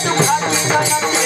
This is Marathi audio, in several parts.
दुखाची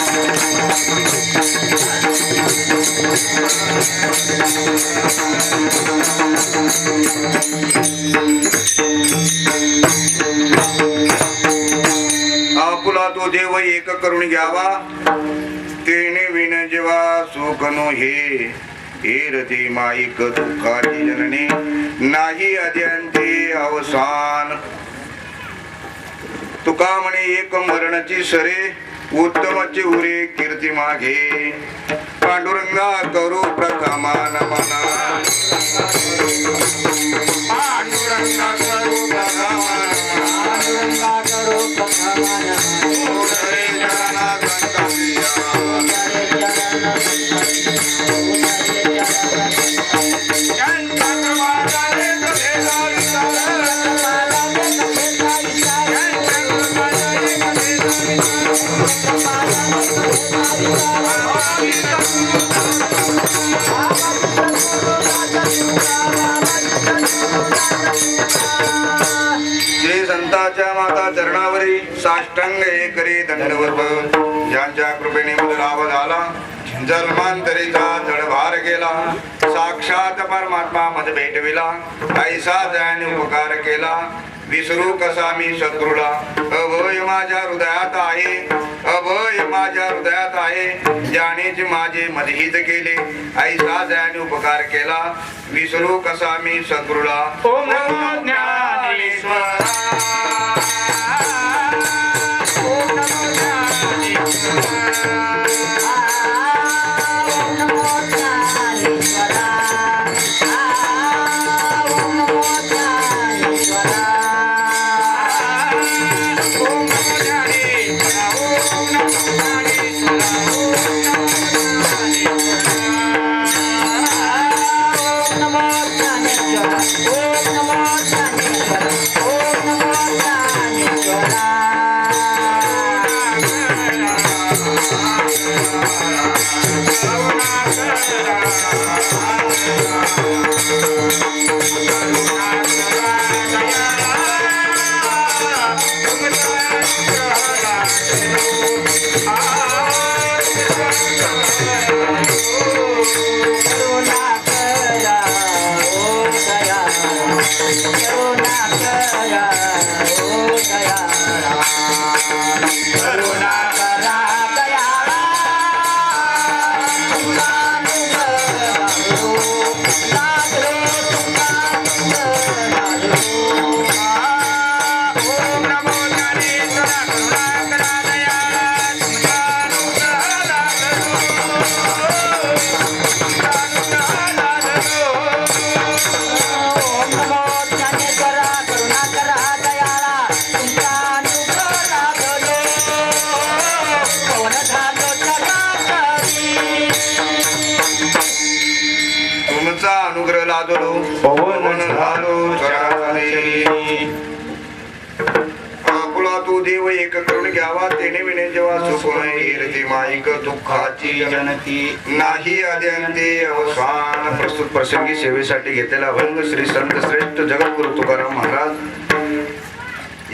Thank you. आपुला तो देव एक करून घ्यावा तेने विन जेव्हा सुख नो हे रती माईक दुःखाची जननी नाही अद्यांते अवसान. तुका म्हणे एक मरणाची सरे उत्तमाची उरे कीर्ती मागे पांडुरंगा करू प्रथमा नमना. पांडुरंगा करू प्रथमा नमना. जे संतांच्या माता चरणावरी साष्टांग हे करी दंडवत ज्यांच्या कृपेने मध लाभ झाला जन्मांतरीचा जडभार गेला साक्षात परमात्मा मध भेटविला ऐसा त्याने उपकार केला विसरू कसा मी शत्रूला. अभय माझ्या हृदयात आहे अभय माझ्या हृदयात आहे ज्यानेच माझे मदहित केले ऐसा त्याने उपकार केला विसरू कसा मी शत्रूला. ओम नमो ज्ञानेश्वरा. ओम नमो ज्ञानेश्वरा. अनुग्रह लादलो पवन झालो चराचरी. आपुला तू देव एक करून घ्यावा तेने विने जेव्हा सुख नाही माईक दुःखाची जनती नाही अद्यांते अवसान. प्रस्तुत प्रसंगी सेवेसाठी घेतलेला अभंग श्री संत श्रेष्ठ जगद्गुरु तुकाराम महाराज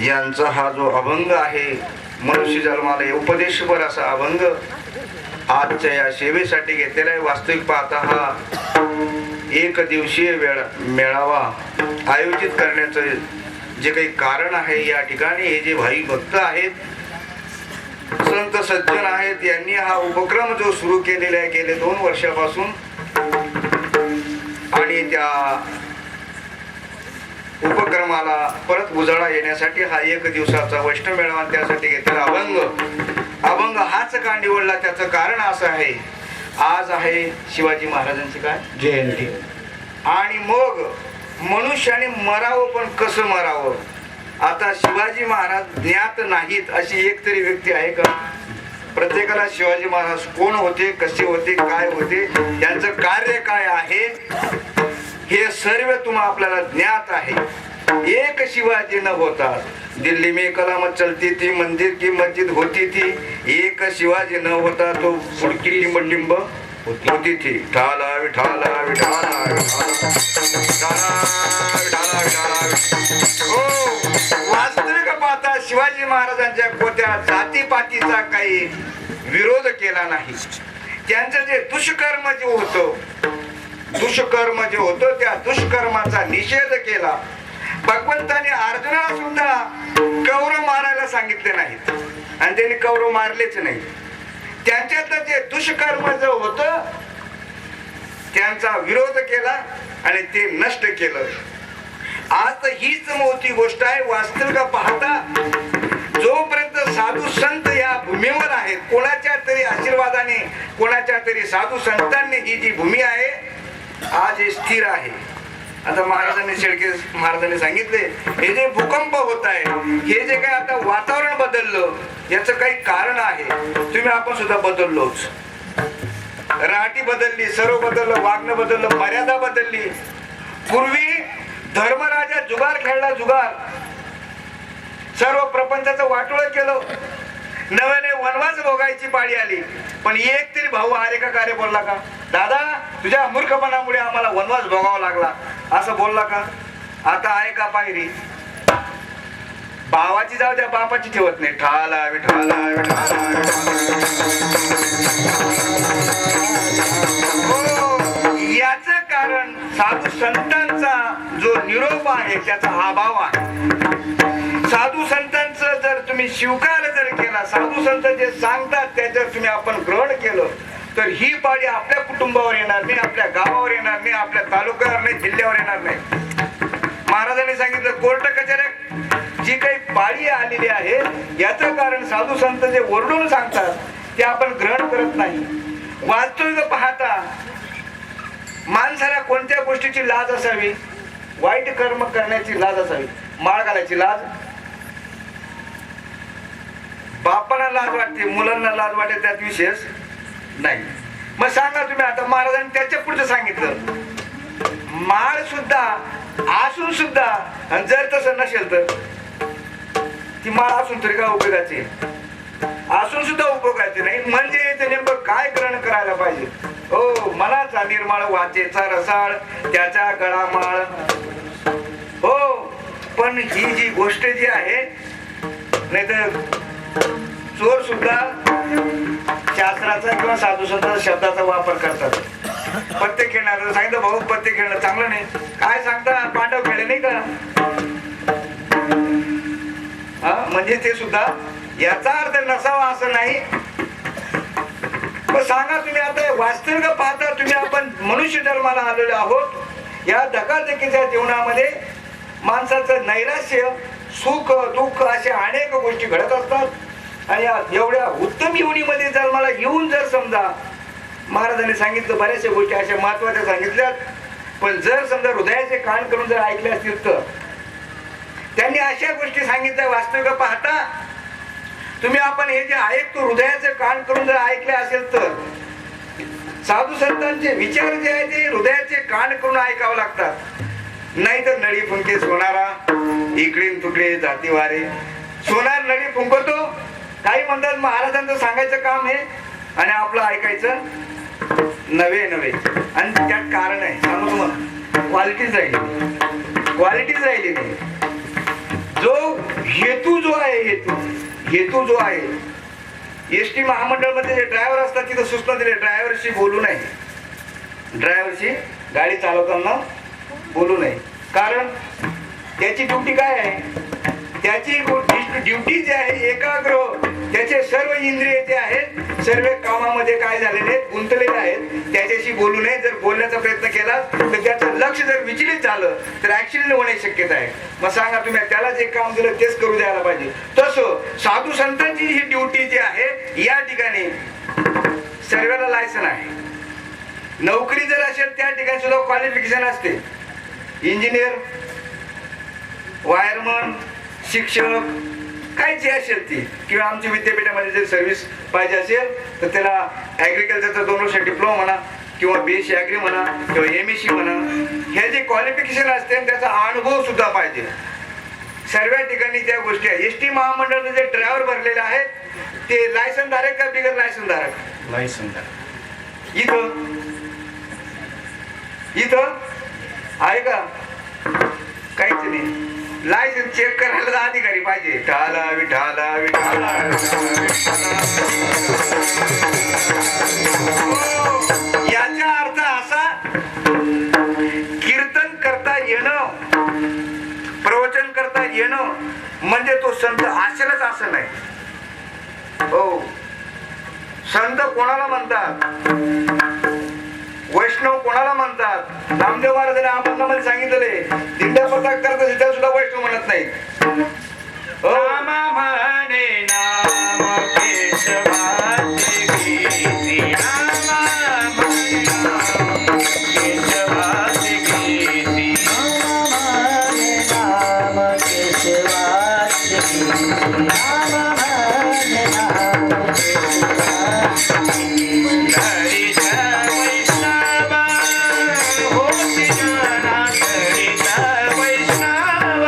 यांचा हा जो अभंग आहे मनुष्य जन्माला उपदेशपर असा अभंग आजच्या या सेवेसाठी घेतलेला आहे. वास्तविक पाहता हा एक दिवसीय मेळावा आयोजित करण्याचं जे काही कारण आहे या ठिकाणी हे जे भाई भक्त आहेत संत सज्जन आहेत यांनी हा उपक्रम जो सुरू केलेला आहे गेले 2 वर्षापासून आणि त्या उपक्रमाला परत उजाळा येण्यासाठी हा 1 दिवसाचा वैष्णव मेळावा त्यासाठी घेतलेला अभंग हाच का निवडला त्याचं कारण असं आहे आज आहे शिवाजी महाराजांची काय जयंती आणि मग मनुष्याने मरावं पण कसं मरावं. आता शिवाजी महाराज ज्ञात नाहीत अशी एक तरी व्यक्ती आहे का. प्रत्येकाला शिवाजी महाराज कोण होते कसे होते काय होते त्यांचं कार्य काय आहे हे सर्व तुम्हा आपल्याला ज्ञात आहे. एक शिवाजी न होता दिल्ली में कलामत चलती थी मंदिर की मस्जिद होती थी एक शिवाजी न होता तो फुडकी लिंब होती थी. ठाला विठाला विठाला हो वास्तविक पाहता शिवाजी महाराजांच्या कोत्या जातीपातीचा काही विरोध केला नाही. त्यांचं जे दुष्कर्म जे होतं त्या दुष्कर्माचा निषेध केला. भगवंताने अर्जुनाला सुद्धा कौरव मारायला सांगितले नाहीत आणि त्यांनी कौरव मारलेच नाही. त्यांच्यातलं जे दुष्कर्म जे होतं त्यांचा विरोध केला आणि ते नष्ट केलं. आज तर हीच मोठी गोष्ट आहे. वास्तविक पाहता जोपर्यंत साधू संत या भूमीवर आहेत, कोणाच्या तरी आशीर्वादाने, कोणाच्या तरी साधू संतांनी ही जी भूमी आहे आज हे स्थिर आहे. आता महाराजांनी शेळके महाराजांनी सांगितले हे जे भूकंप होत आहे, हे जे काय आता वातावरण बदललं याचं काही कारण आहे. तुम्ही आपण सुद्धा बदललोच. राहटी बदलली, सर्व बदललं, वागणं बदललं, मर्यादा बदलली. पूर्वी धर्मराजा जुगार खेळला, जुगार सर्व प्रपंचाचं वाटोळ केलं. नव्याने वनवास भोगायची पाळी आली. पण एक तरी भाऊ अरे का कार्य बोलला का, दादा तुझ्या मूर्खपणामुळे आम्हाला वनवास भोगावा लागला असं बोलला का? आता आहे का पायरी? भावाची जाऊ द्या, बापाची ठेवत नाही. ठाला विठाला याचं कारण साधू संतांचा जो निरोप आहे त्याचा अभाव आहे. साधू संतांचं जर तुम्ही स्वीकार जर केला, साधू संत जे सांगतात त्याच्यावर तुम्ही आपण ग्रहण केलं तर ही पाळी आपल्या कुटुंबावर येणार नाही, आपल्या गावावर येणार नाही, आपल्या तालुक्यावर नाही, जिल्ह्यावर येणार नाही. महाराजांनी सांगितलं कोर्ट कचेऱ्यात जी काही पाळी आलेली आहे याचं कारण साधू संत जे ओरडून सांगतात ते आपण ग्रहण करत नाही. वास्तविक पाहता माणसाला कोणत्या गोष्टीची लाज असावी? वाईट कर्म करण्याची लाज असावी. माळ घालायची लाज, बापांना लाज वाटते, मुलांना लाज वाटते, त्यात विशेष नाही. मग सांगा तुम्ही, आता महाराजांनी त्याच्या पुढचं सांगितलं माळ सुद्धा असून सुद्धा जर तसं नसेल तर ती माळ असून तरी काय उपयोगाची? असून सुद्धा उपयोगाची नाही. म्हणजे ते नेमकं काय ग्रहण करायला पाहिजे? हो, मनाचा निर्माळ वाचेचा रसाळ त्याच्या गळामाळ. हो, पण ही जी गोष्ट जी आहे, नाही तर चोर सुद्धा शास्त्राचा किंवा साधू संत शब्दाचा वापर करतात. पत्ते खेळणार सांगितलं भाऊ पत्ते खेळणं चांगलं नाही. काय सांगता, पांडव खेळले नाही का? म्हणजे ते सुद्धा याचा अर्थ नसावा असं नाही. सांगा तुम्ही, आता वास्तविक पाहता तुम्ही आपण मनुष्य धर्माला आलेलो आहोत. या धकाधकीच्या जीवनामध्ये माणसाचं नैराश्य, सुख दुःख अशा अनेक गोष्टी घडत असतात. आणि एवढ्या उत्तम योनीमध्ये जन्माला येऊन जर समजा महाराजांनी सांगितलं बऱ्याचशा गोष्टी अशा महत्वाच्या सांगितल्यात, पण जर समजा हृदयाचे कान करून जर ऐकले असतील तर त्यांनी अशा गोष्टी सांगितल्या. वास्तविक पाहता तुम्ही आपण हे जे ऐकतो हृदयाचे कान करून जर ऐकले असेल तर साधू संतांचे विचार जे आहे ते हृदयाचे कान करून ऐकावं लागतात. नाही तर नळी फुंके सोनारा इकडे तुकडे जाती वारे. सोनार नळी फुंकतो, काही म्हणतात महाराजांचं सांगायचं काम आहे आणि आपलं ऐकायचं नव्हे. आणि त्यात कारण आहे, सांगू तुम्हाला, क्वालिटीच राहिली नाही. जो हेतू जो आहे एसटी महामंडळ मध्ये जे ड्रायव्हर असतात तिथं सूचना दिली ड्रायव्हरशी बोलू नये, ड्रायव्हरशी गाडी चालवताना बोलू नये. कारण त्याची ड्युटी काय आहे? त्याची ड्युटी जी आहे एकाग्र, त्याचे सर्व इंद्रिय जे आहेत सर्व कामामध्ये काय झालेले गुंतलेले आहेत, त्याच्याशी बोलू नये. जर बोलण्याचा प्रयत्न केला तर त्याचं लक्ष जर विचलित झालं तर ऍक्सिडेंट होण्याची शक्यता आहे. मग सांगा तुम्ही, त्याला जे काम दिलं तेच करू द्यायला पाहिजे. तसं साधू संतांची ही ड्युटी जी आहे, या ठिकाणी सर्वांना लायसन आहे. नोकरी जर असेल त्या ठिकाणी सुद्धा क्वालिफिकेशन असते. इंजिनियर, वायरमन, शिक्षक काय जे असेल ती, किंवा आमच्या विद्यापीठामध्ये जर सर्व्हिस पाहिजे असेल तर त्याला ऍग्रिकल्चरचा 2 वर्ष डिप्लोमा म्हणा किंवा BSc ऍग्री म्हणा किंवा MSc म्हणा, हे जे क्वालिफिकेशन असते त्याचा अनुभव सुद्धा पाहिजे. सर्व ठिकाणी त्या गोष्टी आहे. एसटी महामंडळाचे जे ड्रायव्हर भरलेले आहेत ते लायसन धारक का बिगर लायसन धारक? लायसन धारक. इथं आहे का? काहीच नाही. लायसन्स चेक करायला अधिकारी पाहिजे. ठाला विठाला विठाला संत असेलच असं नाही. हो, संत कोणाला म्हणतात, वैष्णव कोणाला म्हणतात? नामदेव महाराजांनी अभंगामध्ये सांगितलेले, दिंड्या पथक करत असेल त्याला सुद्धा वैष्णव म्हणत नाही. नाम म्हणे नाम केशवाचे गीती, नाम म्हणे नाम केशवाचे गीती, नाम म्हणे नाम केशवाचे गीती, नाम म्हणे नाम केशवाचे गीती. हरीचा वैष्णव होती जना, हरीचा वैष्णव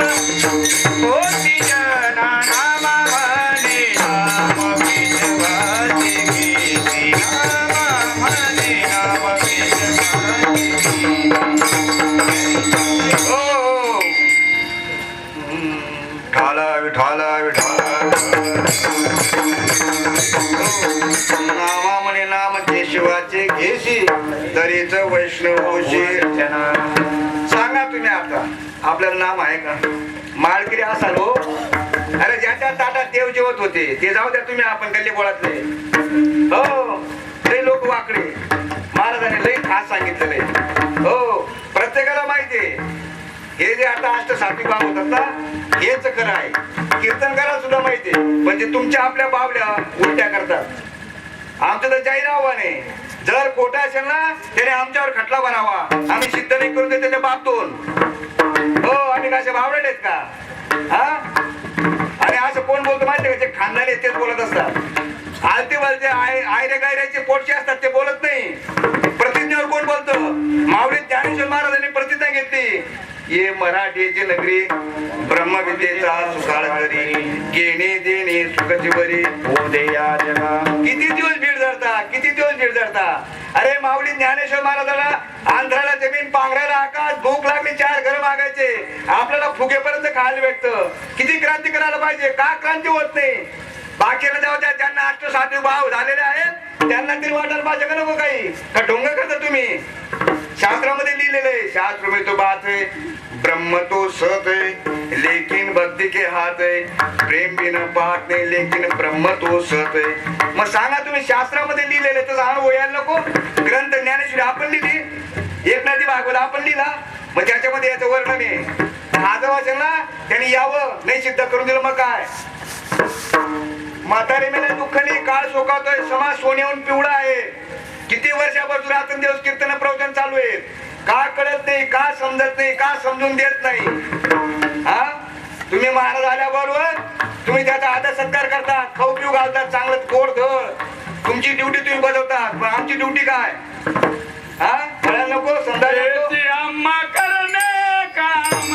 होती जना, नाम म्हणे नाम केशवाचे गीती, नाम म्हणे नाम केशवाचे गीती. ओ विठाला विठाला विठाला, नामा म्हणे नाम केशवाचे घेशी, तरीच वैष्णव होशी. सांगा तुम्ही आता, आपल्याला नाम आहे का? माळकरी असाल हो. अरे ज्याच्या ताटात देव जेवत होते ते जाऊ द्या, तुम्ही आपण गल्ली बोळातले हो. ते लोक वाकडे, महाराजांनी लई खास सांगितलेले हो. प्रत्येकाला माहितीये हे जे आता अष्टसात्विक भाव होतात ना, हेच खरं आहे. कीर्तन करायला सुद्धा माहितीये, पण ते तुमच्या आपल्या बावल्या उलट्या करतात. आमचं तर जाहीर आव्हान आहे, जर खोटं असेल ना त्याने आमच्यावर खटला बनावा. आम्ही सिद्ध नाही करून त्याच्या बाबतून हो. आम्ही कसे बावडे आहेत का? हा, आणि असं कोण बोलतो माहितीये का? जे खानदानी तेच बोलत असतात. आलते बोलते आयरे गायऱ्याचे पोटचे असतात ते बोलत नाही. प्रतिज्ञेवर कोण बोलतो? माऊली ज्ञानेश्वर महाराजांनी प्रतिज्ञा घेतली, ये मराठीची नगरी ब्रह्मविद्येचा सुकाळ करी, घेणे देणे सुखची बरी हो दे या जगा. किती दिवस भीड धरता, किती दिवस भीड धरता. अरे माऊली ज्ञानेश्वर महाराजाला आंध्राला जमीन, पांघरायला आकाश, भूक लागली 4 घर मागायचे, आपल्याला फुगेपर्यंत खायला भेटतं. किती क्रांती करायला पाहिजे, का क्रांती होत नाही? बाकीला जाऊ द्या, ज्यांना अष्टसात्विक भाव झालेले आहेत त्यांना तरी वाटायला पाहिजे का नको काही? का ढोंग करता तुम्ही? शास्त्रामध्ये लिहिलेलं आहे, शास्त्र में तो बात है, ब्रह्म तो सत है, लेकिन भक्ति के हाथ है, प्रेम बिना पाठ नहीं, लेकिन ब्रह्म तो सत है. मग सांगा तुम्ही, शास्त्रामध्ये लिहिलेलं तर अनुभव यायला नको? ग्रंथ ज्ञानेश्वरी आपण लिहिली, एकनाथी भागवत आपण लिहिला, मग त्याच्यामध्ये याचं वर्णन आहे. हा जो असेल ना त्यांनी यावं, नाही सिद्ध करून दिलं मग काय? म्हातारे मेले दुःख नाही, काळ शोकावतोय, समाज सोन्याहून पिवळा आहे. किती वर्षापासून रात्रंदिवस कीर्तन प्रवचन चालू आहे. का कळत नाही, का समजत नाही, का समजून देत नाही? हा, तुम्ही महाराज आल्याबरोबर तुम्ही त्याचा आदर सत्कार करतात, खाऊ पिऊ घालतात, चांगलं गोड धड, तुमची ड्युटी तुम्ही बजावतात. पण आमची ड्युटी काय? हा, कळायला नको, समजायला नको. अम्मा करणे काम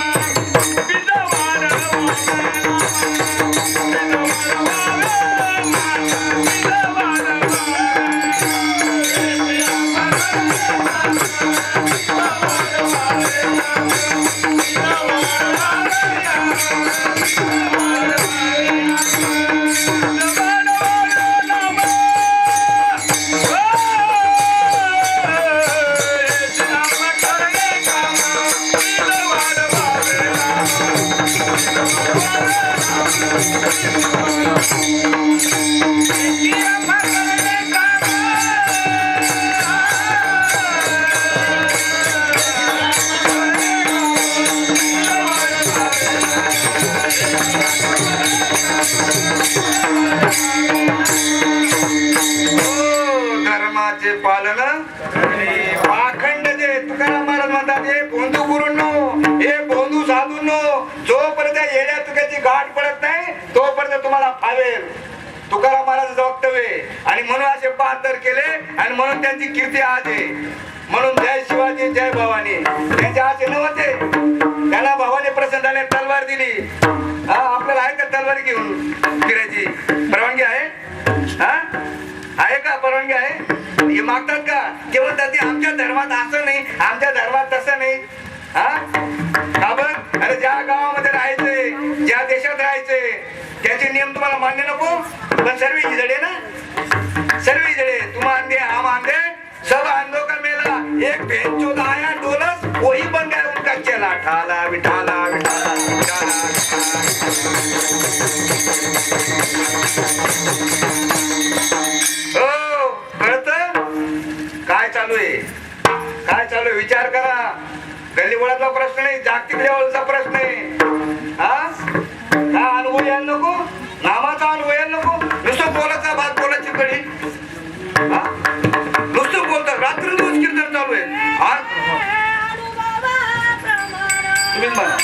धर्माचे पालन पाखंड जे तुकाराम महाराज म्हणतात, हे बोंधू गुरूंनो, हे बोंधू साधूंनो, जोपर्यंत येड्या तुक्याची गाठ पडत नाही तोपर्यंत तुम्हाला फावेल. तुकाराम महाराजांचं वक्तव्य आहे. आणि म्हणून असे 72 केले आणि म्हणून त्यांची कीर्ती आज आहे. म्हणून जय शिवाजी जय भवानी. त्यांचे असे नव्हते, त्याला भवानी प्रसन्न झाले, तलवार दिली. हा, आपल्याला आहे का तलवार घेऊन फिरायची परवानगी आहे? हा, आहे का परवानगी आहे? हे मागतात का? केवळ त्याची आमच्या धर्मात असं नाही, आमच्या धर्मात तसं नाही. हा, का बघ, अरे ज्या गावामध्ये राहायचंय, ज्या देशात राहायचंय त्याचे नियम तुम्हाला मान्य नको? पण सर्व इजडे ना, सर्व इजडे. तुम आंधे हम आंधे, सब आंधों का मेला, एक भेंचोद आया डोलस, वही बन गया उनका केला ठाला विठाला विठाला विठाला हो कळत काय चालू आहे काय चालू आहे विचार करा गल्लीबोळाचा प्रश्न नाही जागतिक लेवलचा प्रश्न आहे हा काय अनुभव यायला नको नामाचा अनुभव यायला नको नुसतं बोलायचा भात बोलायची कडी हा नुसतं बोलतात रात्र दिवस कीर्तन चालू आहे हा तुम्हीच म्हणा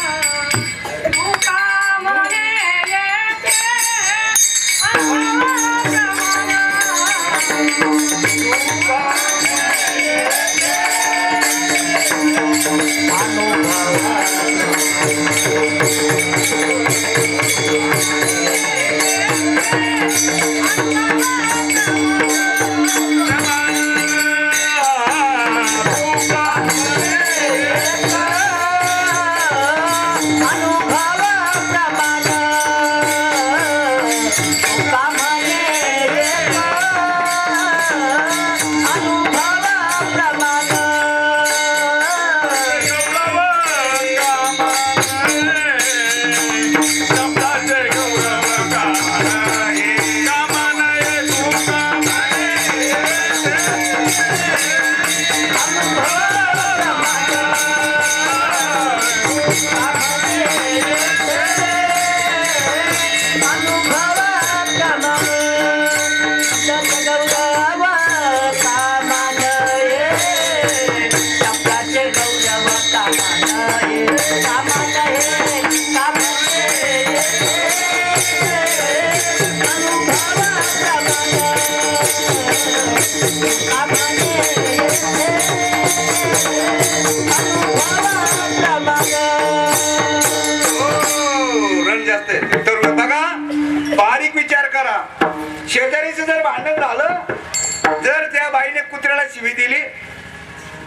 शेजारीचं जर भांडण झालं जर त्या बाईने कुत्र्याला शिवी दिली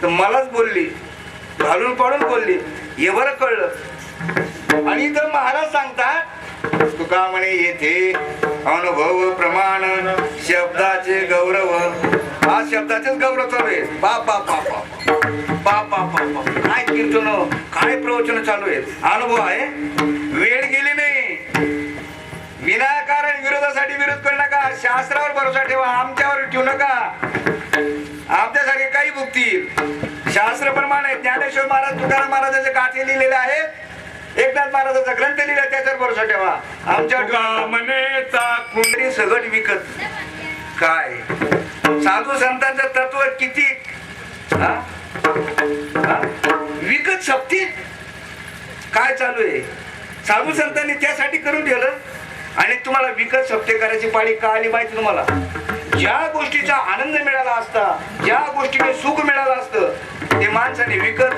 तर मलाच बोलली घालून पाडून बोलली हे बरं कळलं आणि इथं महाराज सांगतात तुका म्हणे येथे अनुभव प्रमाण शब्दाचे गौरव हा शब्दाचेच गौरव चालू आहे बाप बाप बाप बाप बाप बाप बाप काय कीर्तन काय प्रवचन चालू आहे अनुभव आहे वेळ गेली नाही विनाकारण विरोधासाठी विरोध करू नका शास्त्रावर भरोसा ठेवा आमच्यावर ठेवू नका आमच्यासारखे काही भुगतील शास्त्र प्रमाणे ज्ञानेश्वर महाराज तुकाराम महाराजांचे गाठे लिहिलेले आहेत एकनाथ महाराजांचा ग्रंथ लिहिला त्याच्यावर भरोसा ठेवा आमच्या मनेचा कुंडली सगळं विकत काय साधू संतांचं तत्व किती विकत शक्ती काय चालू आहे साधू संतांनी त्यासाठी करून ठेवलं आणि तुम्हाला विकत सप्ते करायची पाळी का आली माहिती तुम्हाला ज्या गोष्टीचा आनंद मिळाला असता ज्या गोष्टीने सुख मिळालं असतं ते माणसाने विकत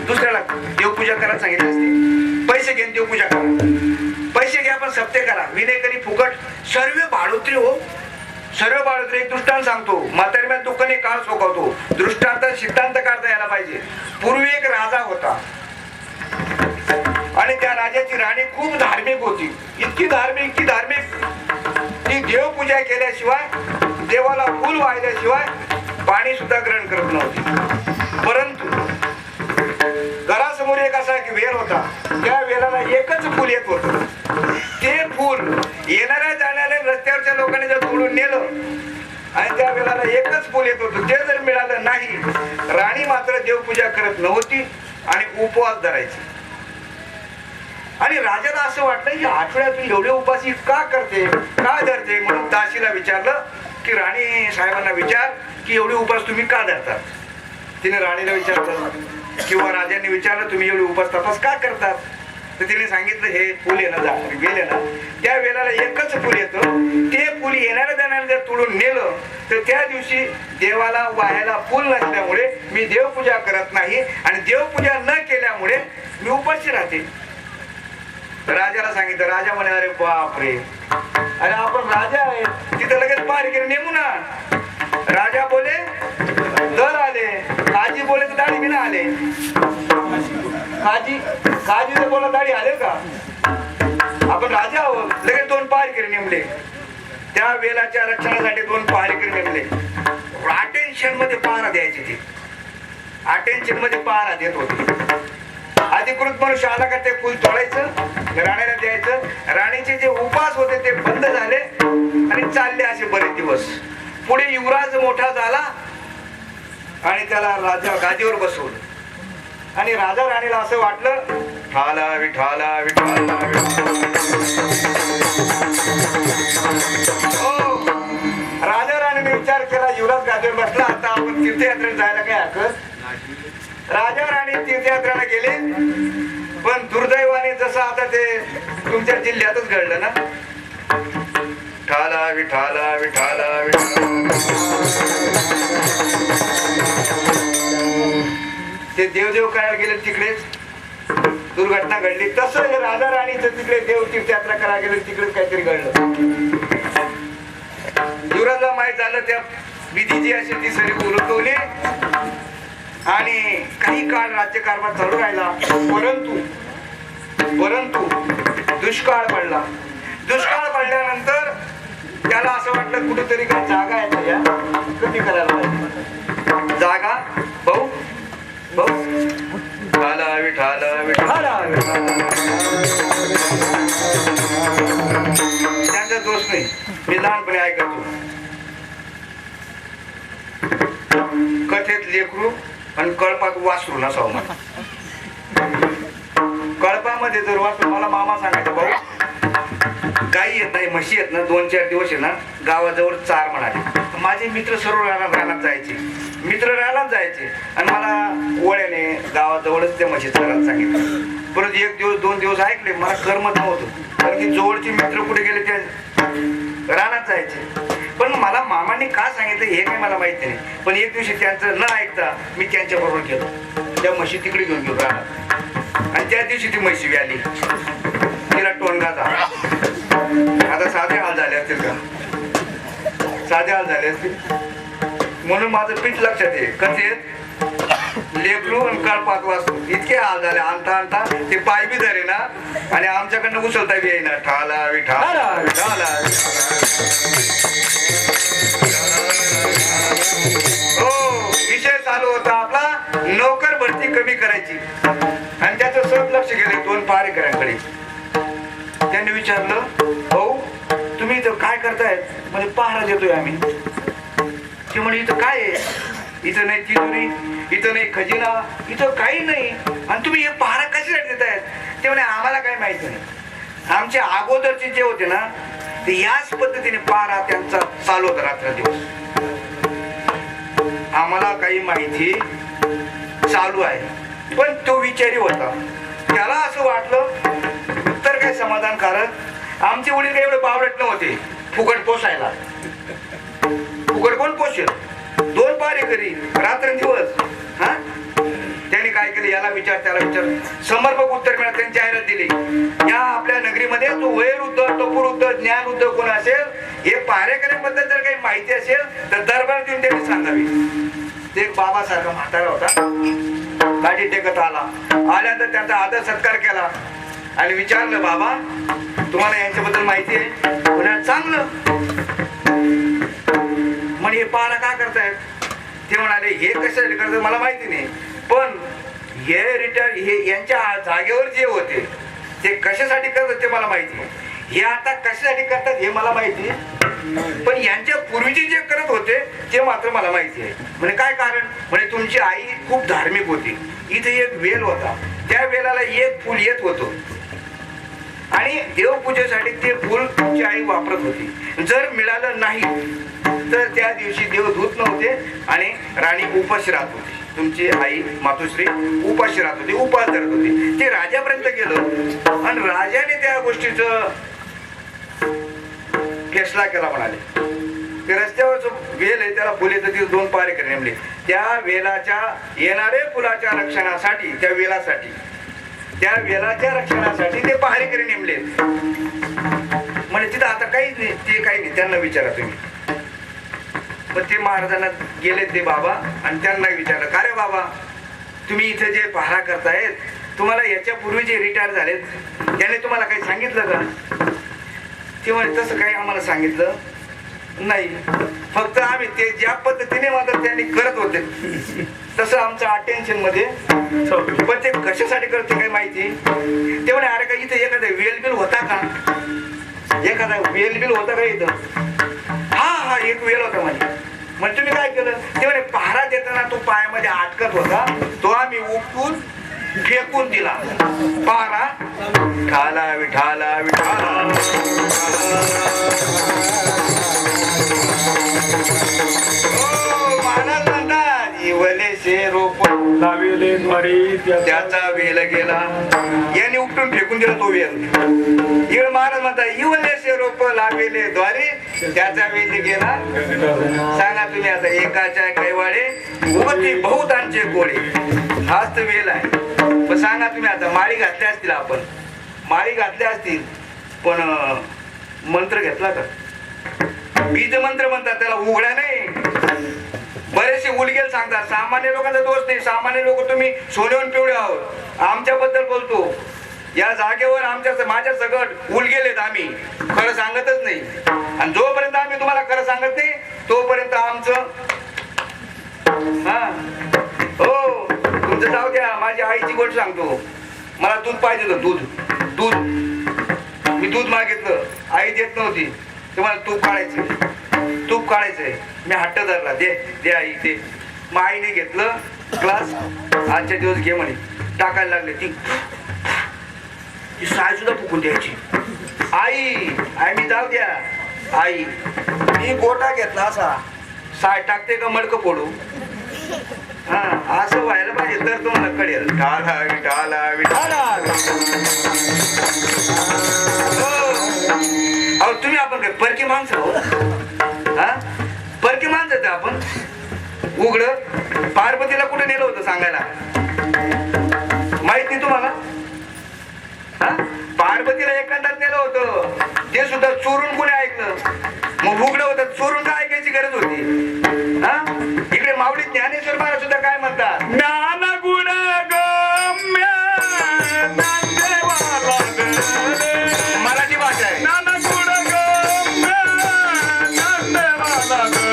दुसऱ्याला देवपूजा करायला सांगितले असते पैसे घेऊन देवपूजा करा पैसे घ्या पण सप्ते करा विनय करी फुकट सर्व भाडोत्री हो सर्व बाळोत्री एक दृष्टांत सांगतो म्हातारी दुःखाने काळ सोकवतो दृष्टांत सिद्धांत काढता यायला पाहिजे पूर्वी एक राजा होता आणि त्या राजाची राणी खूप धार्मिक होती इतकी धार्मिक ती देवपूजा केल्याशिवाय देवाला फूल वाहिल्याशिवाय पाणी सुद्धा ग्रहण करत नव्हती परंतु घरासमोर एक असा एक वेल होता त्या वेलाला एकच फूल येत होत ते फूल येणाऱ्या जाणाऱ्या रस्त्यावरच्या लोकांनी जर तोडून नेलं आणि त्या वेळेला एकच फूल येत होतं ते जर मिळालं नाही राणी मात्र देवपूजा करत नव्हती आणि उपवास धरायची आणि राजाला असं वाटलं की आठवड्यातून एवढे उपासी का करते का धरते म्हणून दासीला विचारलं की राणी साहेबांना विचार की एवढे उपास तुम्ही का धरतात तिने राणीला विचारलं किंवा राजांनी विचारलं तुम्ही एवढे उपास तपास का करतात तर तिने सांगितलं हे फुल येणं वेल ना त्या वेळेला एकच फुल येतं ते फुल येणाऱ्या जाणाऱ्या जर तोडून नेलं तर त्या दिवशी देवाला वाहायला फुल नसल्यामुळे मी देवपूजा करत नाही आणि देवपूजा न केल्यामुळे मी उपाशी राहते राजाला सांगितलं राजा म्हणे अरे बापरे अरे आपण राजा आहे तिथं लगेच पारखेर नेमू ना राजा बोले दर आले काजी बोले तर दाढी बिना आले काजी जर बोला दाढी आले का आपण राजा आहोत लगेच 2 पारखेर नेमले त्या वेलाच्या रक्षणासाठी 2 पारखेर नेमले अटेन्शन मध्ये पहारा द्यायची ती अटेन्शन मध्ये पहारा देत होती अधिकृत मनुष्य आला का ते फुल तोडायचं, राणीला द्यायचं. राणीचे जे उपास होते ते बंद झाले आणि चालले असे बरेच दिवस. पुढे युवराज मोठा झाला आणि त्याला राजा गादीवर बसवलं आणि राजा राणीला असं वाटलं, विठाला विठाला विठाला हो. राजा राणीने विचार केला, युवराज गादीवर बसला, आता आपण तीर्थयात्रेला जायला काय हरकत. राजा राणी तीर्थयात्रेला गेले, पण दुर्दैवाने जसं आता ते तुमच्या जिल्ह्यातच घडलं ना, विठाला विठाला विठाला विठाला ते देवदेव करायला गेले, तिकडेच दुर्घटना घडली. तसं हे राजा राणीचं तिकडे देव तीर्थयात्रा करायला गेले, तिकडेच काहीतरी घडलं. युवराजला माहित झालं, त्या विधीची अशी ती सरी उलटवली आणि काही काळ राज्यकारभार चालू राहिला. परंतु दुष्काळ पडला. दुष्काळ पडल्यानंतर त्याला असं वाटलं कुठेतरी काही जागा आहे का, या कमी करायला पाहिजे जागा. भाऊ विठाला विठाला विठाला त्यांचा दोष नाही, मी लहानपणी ऐकतो. कथेत लेकरू आणि कळपात वासरू नसावं. मला कळपामध्ये जर वासरू, मला मामा सांगायचा, भाऊ गाई येत नाही, म्हशी येत ना, 2-4 दिवस आहे ना गावाजवळ चार म्हणाले. माझे मित्र सर्व रानात जायचे, आणि मला ओळ्याने गावाजवळच त्या म्हशी चारायला सांगितलं. परत 1 दिवस 2 दिवस ऐकले, मला करमत नव्हतं, कारण की जवळचे मित्र कुठे गेले ते रानात जायचे. पण मला मामांनी का सांगितलं हे काही मला माहिती नाही. पण एक दिवशी त्यांचं न ऐकता मी त्यांच्या बरोबर गेलो, त्या म्हशी तिकडे घेऊन गेलो रानात. आणि त्या दिवशी ती म्हशी आली, तिला टोनगा झाला. आता साधे हाल झाले असतील का, साधे हाल झाले असतील. म्हणून माझं पीठ लक्षात आहे, कथेत लेकरू आणि कळपात वाचतो इतके हाल झाले. आणता ते पाय बी धरे ना, आणि आमच्याकडनं उचलता बी येईना. ठाला विठाला विठाला हो. विषय चालू होता आपला नोकर भरती कमी करायची, आणि त्याचं सब लक्ष गेले 2 पहारेकऱ्यांकडे. त्यांनी विचारलं, भाऊ तुम्ही इथं काय करताय. म्हणजे पहारा देतोय आम्ही. ते म्हणजे इथं काय आहे, इथं नाही तिजोरी, इथं नाही खजिना, इथं काही नाही, आणि तुम्ही हे पहारा कशासाठी देतायत. ते म्हणे आम्हाला काही माहिती नाही. आमचे अगोदरचे जे होते ना ते याच पद्धतीने पहारा त्यांचा चालू होता रात्रदिवस. आम्हाला काही माहिती चालू आहे. पण तो विचारी होता, त्याला असं वाटलं उत्तर काय समाधानकारक. आमचे वडील काही एवढे बावळट नव्हते फुकट पोसायला. फुकट कोण पोषेल, 2 पहारेकरी रात्रंदिवस. हा, त्यांनी काय केलं, याला विचार त्याला विचार, समर्पक उत्तर मिळालं. त्यांनी जाहिरात दिली, या आपल्या नगरीमध्ये जो वयोवृद्ध, टपोवृद्ध, ज्ञानवृद्ध कोण असेल, हे पहारेकऱ्यांबद्दल जर काही माहिती असेल तर दरबार देऊन त्यांनी सांगावी. ते एक बाबासारखा म्हातारा होता, गाडी टेकत आल्यानंतर त्यांचा आदर सत्कार केला आणि विचारलं, बाबा तुम्हाला यांच्याबद्दल माहिती आहे. म्हणाल चांगलं. म्हणे हे पहारा का करतायत. ते म्हणाले हे कशासाठी करतात मला माहिती नाही, पण हे यांच्या जागेवर जे होते ते कशासाठी करतात ते मला माहिती नाही. हे आता कशासाठी करतात हे मला माहिती, पण यांच्या पूर्वीचे जे करत होते ते मात्र मला माहिती आहे. म्हणजे काय कारण. म्हणजे तुमची आई खूप धार्मिक होती. इथे एक वेल होता, त्या वेलाला एक फुल येत होतं, आणि देवपूजेसाठी ते फुल तुमची आई वापरत होती. जर मिळालं नाही तर त्या दिवशी देव धूत नव्हते आणि राणी उपाशी राहत होती. तुमची आई मातोश्री उपाशी राहत होती, उपास धरत होती. ते राजापर्यंत गेलं आणि राजाने त्या गोष्टीचं फैसला केला. म्हणाले ते रस्त्यावर जो वेल आहे त्याला फुले तर 2 पहारेकरी नेमले. त्या वेलाच्या येणारे फुलाच्या रक्षणासाठी, त्या वेलाच्या रक्षणासाठी ते पहारेकरी नेमले. म्हणजे तिथं आता काहीच नाही, ते काही नाही. त्यांना विचारा तुम्ही. पण ते महाराजांना गेले ते बाबा आणि त्यांना विचारलं, का रे बाबा तुम्ही इथे जे पहारा करतायत, तुम्हाला याच्या पूर्वी जे रिटायर झालेत त्याने तुम्हाला काही सांगितलं का. ते म्हणे तसं काही आम्हाला सांगितलं नाही, फक्त आम्ही ते ज्या पद्धतीने मात्र त्या त्यांनी करत होते तसं आमचं अटेन्शन मध्ये, पण ते कशासाठी करते काय माहिती. ते म्हणे अरे का इथे एखादा वेल बिल होता का, एखादा वेल बिल होता का इथं. हा एक वेल होता म्हणे. म्हणजे तुम्ही काय केलं, ते म्हणे पहारा देताना तो पायामध्ये अटकत होता, तो आम्ही उपटून फेकून दिला. पहारा विठाला विठाला विठाला. महाराज म्हणतात इवलेशे रोप लाविले द्वारी त्याचा वेल गेला. याने उपटून फेकून दिला तो वेल. इकडे महाराज म्हणतात इवलेशे रोप लाविले द्वारे त्याचा वेल गेला. सांगा तुम्ही आता एकाच्या कैवाळे उगती बहुतांचे गोळे. हाच तर वेल आहे. पण सांगा तुम्ही आता माळी घातल्या असतील, आपण माळी घातल्या असतील, पण मंत्र घेतला का. बीज मंत्र म्हणतात त्याला, उघड्या नाही. बरेचसे उलगेल सांगतात. सामान्य लोकांचा दोष नाही. सामान्य लोक तुम्ही सोन्याहून पिवळे आहोत. आमच्याबद्दल बोलतो, या जागेवर माझ्या सगळं उलगेलेत. आम्ही खरं सांगतच नाही. आणि जोपर्यंत आम्ही तुम्हाला खरं सांगत नाही तोपर्यंत आमचं हो तुमचं जाऊ द्या. माझी आईची गोष्ट सांगतो. मला दूध पाहिजे होतं. दूध मी दूध मागितलं, आई देत नव्हती. तुम्हाला तूप काढायचंय. मी हट्ट धरला, दे आई दे. मग आईने घेतलं ग्लास. आजच्या दिवस घे म्हणे. टाकायला लागले. ती साय सुद्धा फुकून द्यायची. आई मी जाऊ द्या. आई मी गोटा घेतला असा, साय टाकते का मडकं फोडू. असं व्हायला पाहिजे तर तुम्हाला कळेल. विठाला विठाला विठाला. अहो तुम्ही आपण काय परकी माणसं हो. परकी माणसं आपण. उघड पार्वतीला कुठे नेलं होतं सांगायला माहित नाही तुम्हाला. पार्वतीला एकांतात नेलं होतं, ते सुद्धा चोरून कोणी ऐकलं. मग उघड होतं, चोरून का ऐकायची गरज होती. इकडे माऊली ज्ञानेश्वर महाराज सुद्धा काय म्हणतात, ज्ञान गुण गम्य ज्ञानदेवाला गले. मराठी भाषा आहे. ज्ञान गुण गम्य ज्ञानदेवाला गले.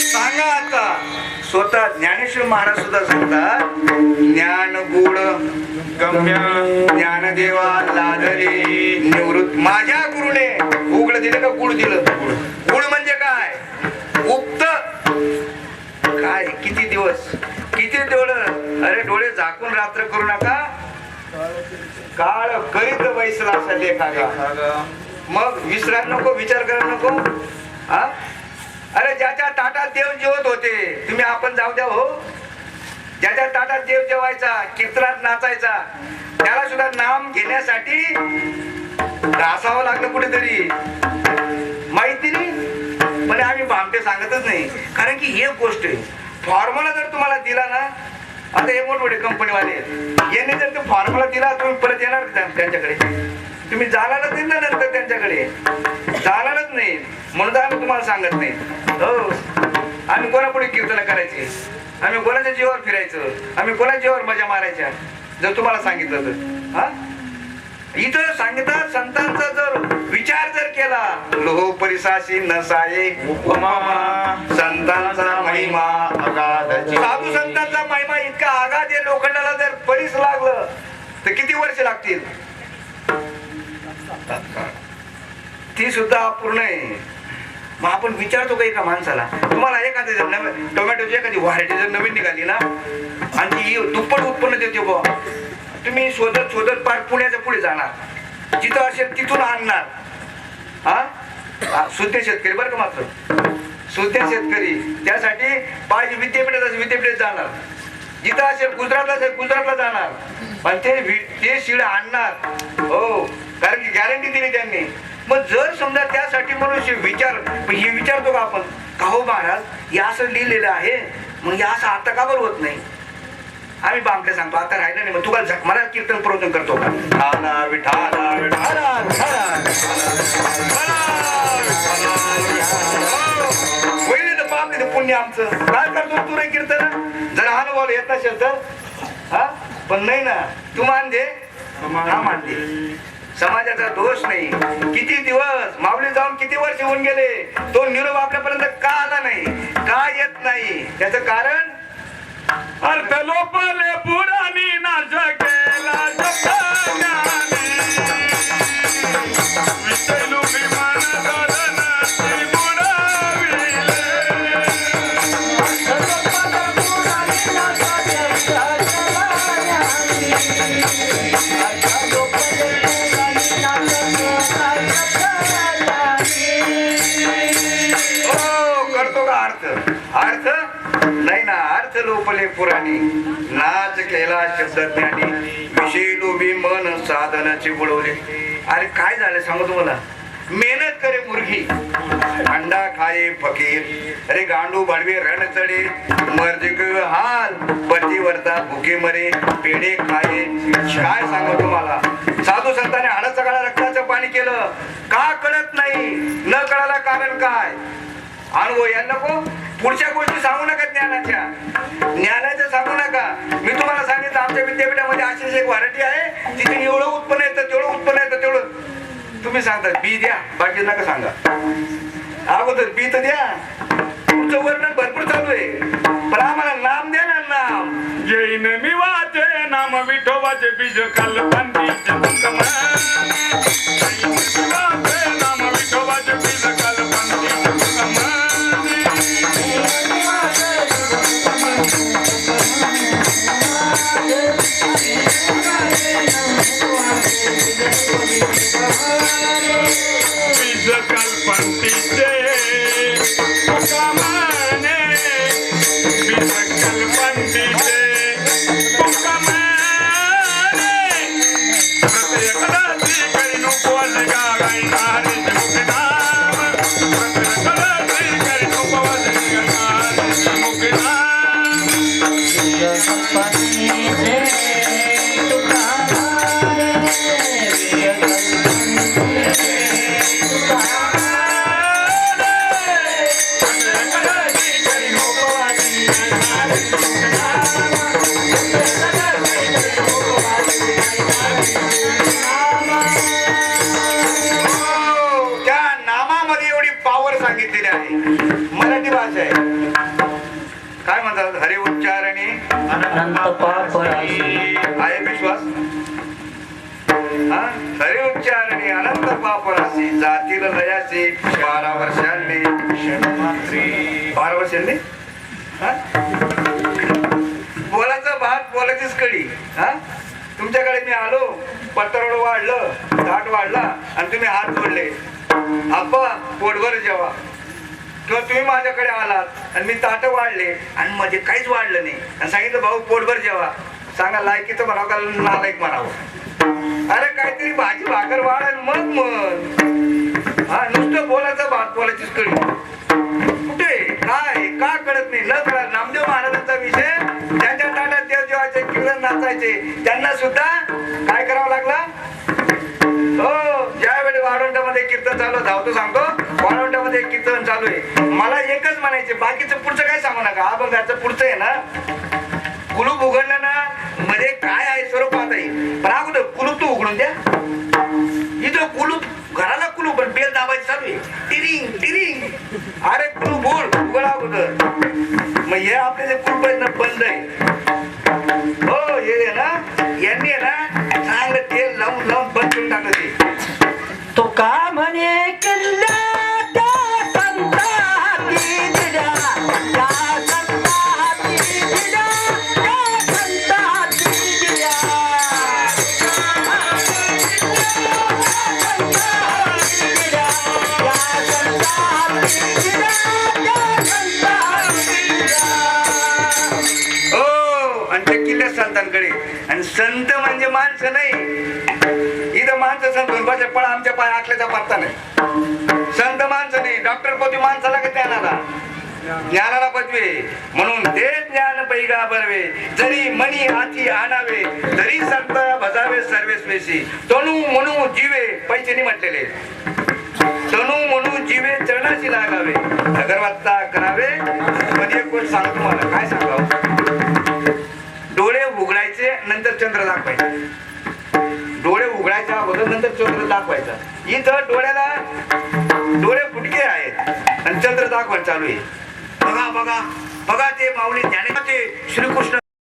सांगा आता. स्वतः ज्ञानेश्वर महाराज सुद्धा सांगतात, ज्ञान गुण गम्य ज्ञानदेवा लादले निवृत्त. माझ्या गुरुने उघड दिलं का गुड दिलं. गुड म्हणजे काय, उक्त. काय किती दिवस किती डोळं. अरे डोळे झाकून रात्र करू नका. काळ करीत बैसला असा लेखा. मग विसरायला नको, विचार करायला नको. अरे ज्याच्या ताटात देव जेवत होते, तुम्ही आपण जाऊ द्या हो. ज्याच्या ताटात देव जेवायचा, कीर्तनात नाचायचा, त्याला सुद्धा नाम घेण्यासाठी घासावं लागलं कुठेतरी. माहिती नाही म्हणजे आम्ही भामटे सांगतच नाही. कारण की एक गोष्ट आहे, फॉर्म्युला जर तुम्हाला दिला ना, आता हे मोठमोठे कंपनीवाले यांनी जर तो फॉर्म्युला दिला, तुम्ही परत येणार त्यांच्याकडे. तुम्ही जाणारच नाही ना नंतर त्यांच्याकडे. जाणारच नाही. म्हणून आम्ही तुम्हाला सांगत नाही हो. आम्ही कोणापुढे कीर्तन करायचे, आम्ही कोणाच्या जीवावर फिरायचं, आम्ही कोणाच्या जीवावर मजा मारायच्या जर तुम्हाला सांगितलं तर. इथं सांगतात संतांचा जर विचार जर केला, लोह परिसाशी नसाये उपमा. संतांचा महिमा अगाध. साधू संतांचा महिमा इतका आगाध आहे. लोखंडाला जर परिस लागलं तर किती वर्ष लागतील. ती सुद्धा अपूर्ण आहे. मग आपण विचारतो का एका माणसाला, तुम्हाला एखादी जर नवीन टोमॅटोची एखादी व्हरायटी जर नवीन निघाली ना आणि ती दुप्पट उत्पन्न देते बुवा, तुम्ही शोधत शोधत पार पुण्याच्या पुढे जाणार, जिथं असेल तिथून आणणार. हा शुद्ध शेतकरी बरं का, मात्र शुद्ध शेतकरी त्यासाठी पाहिजे विद्यापीठात जाणार, जिथं असेल गुजरातला जाणार, पण ते शिड आणणार. हो, कारण की गॅरंटी दिली त्यांनी. मग जर समजा त्यासाठी मनुष्य हे विचारतो का आपण, का हो महाराज हे असं लिहिलेलं आहे, मग हे असं आता का बरं होत नाही? आम्ही बामटे सांगतो आता राहिलं नाही, मग तुम्हाला झकमारा कीर्तन प्रवचन करतो का? ठाणा विठाला विठाला होईल तर बाप नाही पुण्य आमचं. काय करतो तू रे कीर्तन? जर अनुभव येत नसेल तर हा, पण नाही ना, तू मान दे, हा मान दे. समाजाचा दोष नाही. किती दिवस माऊली जाऊन किती वर्ष होऊन गेले, तो निरोप आपल्यापर्यंत का आला नाही, का येत नाही? त्याचं कारण अर्थ लोपले पुराणी नाश केला जपान्याने. विसरू विमान धरणाची बुडाविले. करतो का अर्थ नाही ना, अर्थ लोपले पुराणी नाच केला शब्दज्ञानी. विषय लोभी मन साधनाचे बुडवले. अरे काय झालं सांगू तुम्हाला, मेहनत करे मुर्गी, अंडा खाये फकीर. अरे गांडू भाडवे रण चढे, मर्जिक हाल पतीवरता भुके मरे, पेढे खाये. काय सांगू तुम्हाला, साधू संतांनी हाडाचा काळा रक्ताचं पाणी केलं, का कळत नाही? न कळायला कारण काय? अनुभव यायला नको. पुढच्या गोष्टी सांगू नका, ज्ञानाच्या सांगू नका. मी तुम्हाला सांगितलं आमच्या विद्यापीठामध्ये अशीच एक व्हरायटी आहे, तिथे एवढं उत्पन्न येतं तेवढं तुम्ही सांगता बी द्या, बाकी नका सांगा. अगोदर बी तर द्या, तुमचं वर्णन भरपूर चालू आहे, पण आम्हाला नाम द्या ना, नाम. जैन मी वाचे नाम विठोबाचे बीज कल्पंतीचे मुकम. जैन मी वाचे नाम विठोबाचे बीज कल्पंतीचे मुकम. बीज कल्पंतीचे मुकमाने. बीज कल्पंतीचे मुकमाने. प्रत्येक रात्री करी नको लगा गायनारे मुकनाम. प्रत्येक रात्री करी नको गायनारे मुकनाम. त्या नामामध्ये एवढी पावर सांगितलेली आहे. मराठी भाषा आहे, काय म्हणतात, हरि उच्चारणे अनंत पाप राशी. आहे विश्वास? हरि उच्चारणे अनंत पाप राशी. जातील लयाचे 12 वर्षांनी 12 वर्षांनी बोलाचा भात बोलाचीच कडी. तुमच्याकडे मी आलो, पत्रावड वाढलं, ताट वाढला आणि तुम्ही हात जोडले, आप्पा पोटभर जेवा. किंवा तुम्ही माझ्याकडे आलात आणि मी ताट वाढले आणि मध्ये काहीच वाढलं नाही आणि सांगितलं भाऊ पोटभर जेवा. सांगा लायकीचं म्हणावं का नालायक म्हणावं? अरे काहीतरी भाजी भाकर वाढ आणि मग नुसतं बोलायचं भात बोलायचीच कडी. कुठे काय का कळत नाही, न कळत. नामदेव महाराजांचा विषय, ज्यांच्या ताटात देव जेवायचे, कीर्तन नाचायचे, त्यांना सुद्धा काय करावं लागलं? हो, ज्यावेळी वाढवंटामध्ये कीर्तन चालू, धावतो सांगतो, वाढवंटामध्ये कीर्तन चालू आहे, मला एकच म्हणायचे, बाकीचं पुढचं काय सांगू नका. अभंगाचं पुढचं आहे ना, कुलूप उघडलं ना, मध्ये काय आहे स्वरूप पाहता येईल. पण अगोदर कुलूप तू उघडून द्या. इथं कुलूप, घराला कुलूप, पण बेल दाबायची चालू आहे, टिरिंग टिरिंग. अरे कुलूप उघड अगोदर. मग हे आपले जे कुलूप आहेत ना, बंद आहे. हो, हे ना, यांनी आहे ना चांगलं तेल लावून लावून बंद करून टाकलं ते. तो का म्हणे किल्ला त्या संत संत म्हणजे माणसं नाही. इथं माणसं संत होऊन पण आमच्या पाय आखल्याचा पत्ता नाही. संत माणसं नाही. डॉक्टर पदवी माणसाला का ज्ञानाला? ज्ञानाला पदवी. म्हणून ते ज्ञान पैगा बरवे, जरी मनी हाती आणावे, तरी संत भजावे सर्वेस्वेशी. तणू म्हणू जीवे, पैसे नाही म्हटलेले, तणू म्हणू जीवे चरणाशी लागावे, अगरबत्ता करावे. मध्ये एक गोष्ट सांगतो तुम्हाला. काय सांगावं? डोळे उघडायचे नंतर चंद्र दाखवायचे. डोळे उघडायच्या अगोदर नंतर चंद्र दाखवायचा. इथं डोळ्याला डोळे फुटके आहेत आणि चंद्र दाखवायला चालू आहे. बघा बघा बघा, ते माऊली ज्ञानेश्वर, ते श्रीकृष्ण